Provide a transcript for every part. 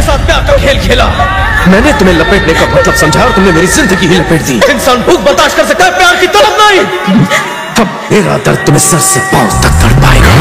साथ प्यार का खेल खेला। मैंने तुम्हें लपेटने का मतलब समझा और तुमने मेरी जिंदगी ही लपेट दी। इंसान भूख बर्दाश्त कर सकता है, प्यार की तड़प नहीं। अब मेरा दर्द तुम्हें सर से पांव तक तड़पाएगा।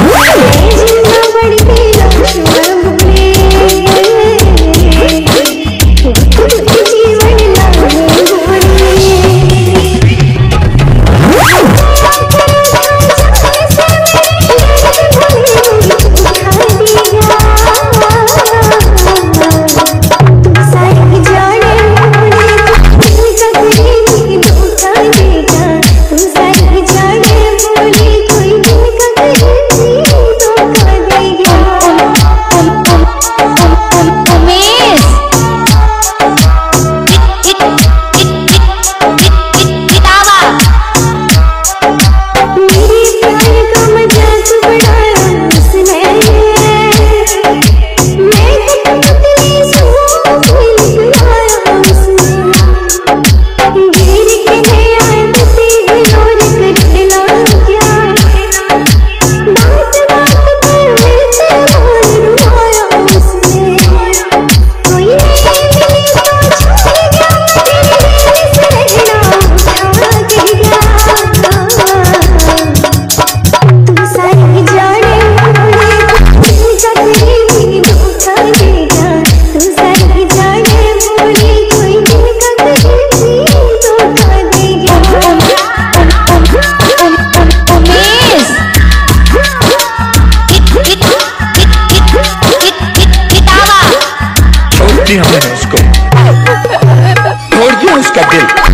उसको छोड़ दिया उसका दिल।